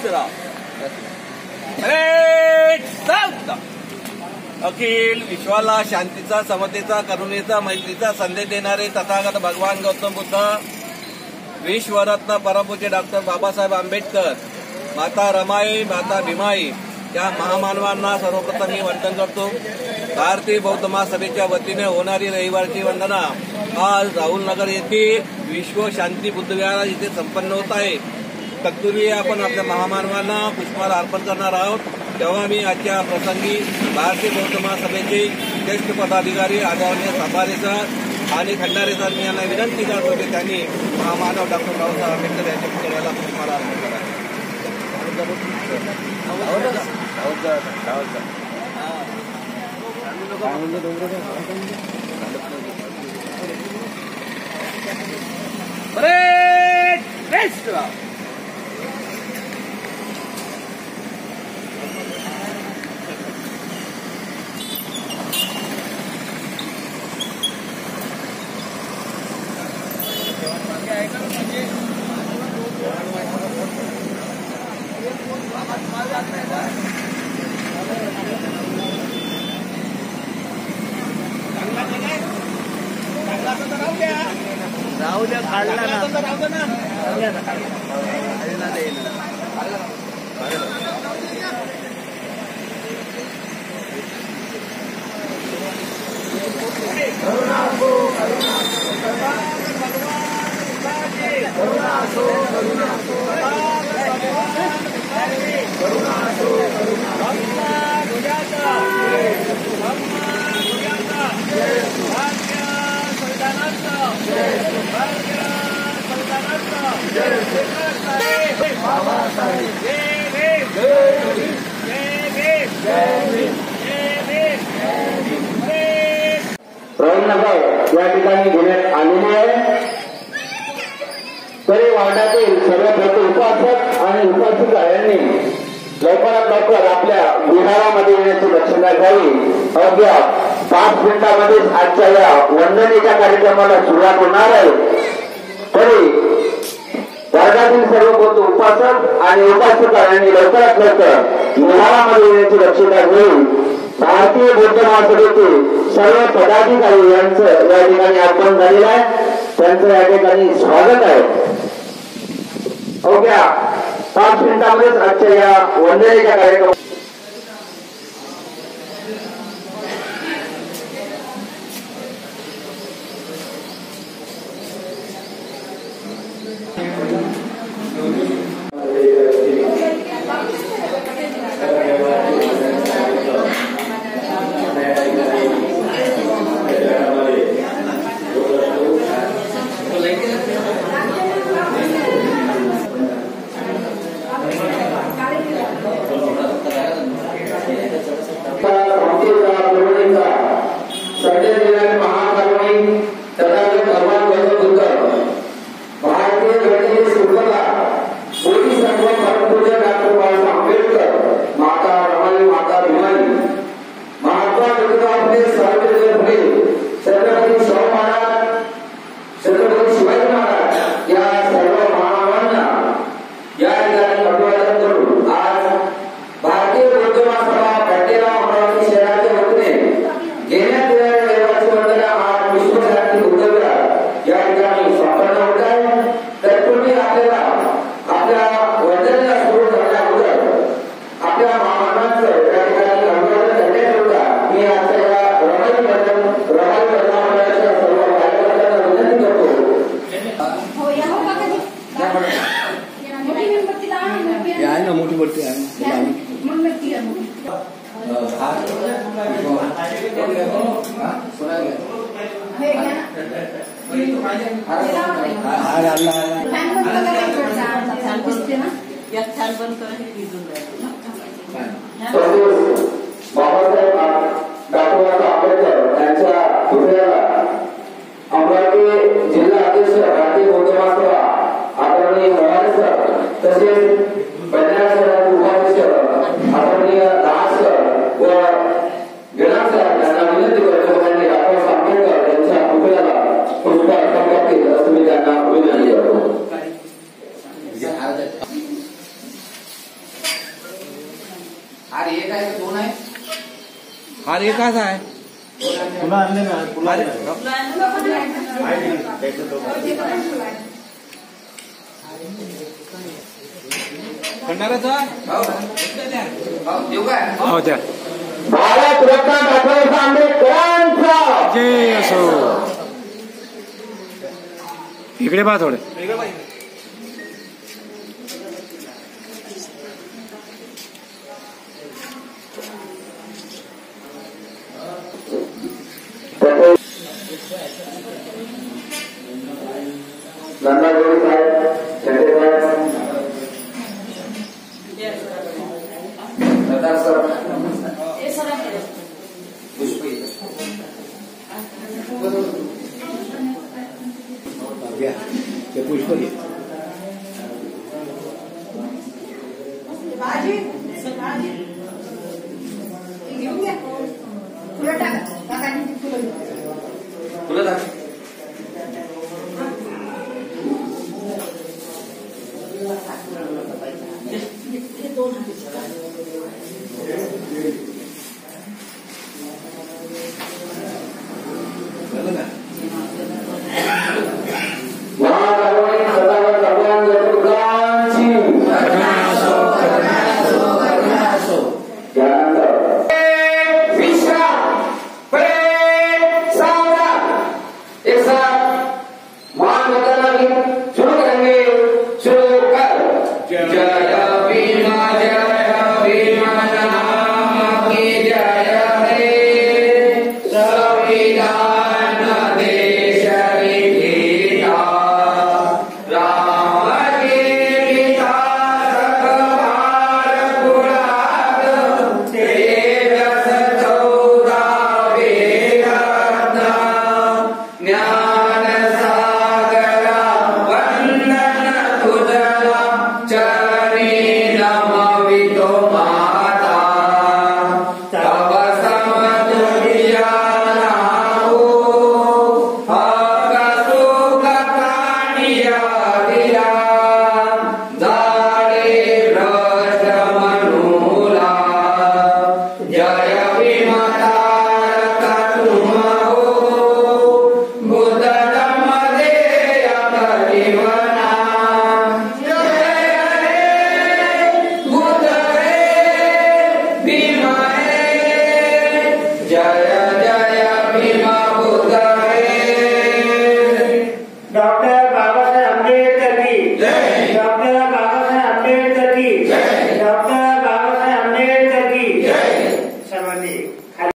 श्रीराम. अरे चालतं. अखिल विश्वाला शांतीचा, समतेचा, करुणेचा, मैत्रीचा संदेश देणारे तथागत भगवान गौतम बुद्ध, विश्वरत्न परमपूज्य डॉक्टर बाबासाहेब आंबेडकर, माता रमाई, माता भीमाई या महामानवांना सर्वप्रथम मी वंदन करतो. भारतीय बौद्ध महासभेच्या वतीने होणारी रविवारची वंदना आज राहुलनगर येथील विश्व शांती बुद्धविहार इथे संपन्न होत आहे. तत्पूर्वी आपण आपल्या महामानवांना पुष्पहार अर्पण करणार आहोत. तेव्हा मी आजच्या प्रसंगी भारतीय बौद्ध महासभेचे ज्येष्ठ पदाधिकारी आदरणीय साभारे सर आणि खंडारे सर मी यांना विनंती करतो की त्यांनी महामानव डॉक्टर बाबासाहेब आंबेडकर यांच्या पुतळ्याला पुष्पहार अर्पण करावे. राहू द्या, काढला ना. राहुलनगर या ठिकाणी घेण्यात आलेली आहे. तरी वार्डातील सर्व प्रति उपासक आणि उपासिका यांनी लवकरात लवकर आपल्या विहारामध्ये येण्याची दक्षता घ्यावी. अवघ्या 5 मिनिटांमध्येच आजच्या या वंदनेच्या कार्यक्रमाला सुरुवात होणार आहे. तरी वर्गातील सर्व प्रति उपासक आणि उपासिका यांनी लवकरात लवकर विहारामध्ये येण्याची दक्षता घ्यावी. भारतीय बौद्ध महासभेचे सर्व पदाधिकारी यांचं या ठिकाणी आगमन झालेलं आहे. त्यांचं या ठिकाणी स्वागत आहे. अवघ्या 5 मिनिटांमध्येच आजच्या या वंदनेच्या कार्यक्रमात अरे एक आहे दोन आहे हार एकाच आहे. तुला आणले ना तुला खंडाराचा देऊ काय हो द्या. भारत रत्न डॉक्टर आंबेडकरांचा जय असो. इकडे पहा थोडे. नंदागोरी साहेब, शेटे साहेब, सरदार सर पुष्प ते पुष्प घे. फुलं टाक. महाराष्ट्राने सदावर भगवान जगदुर्गांची त्यानंतर विश्राम प्रेम सावधान एक साथ मान बदलना भी शुरू करेंगे. शुरू कर. जय भीमा जय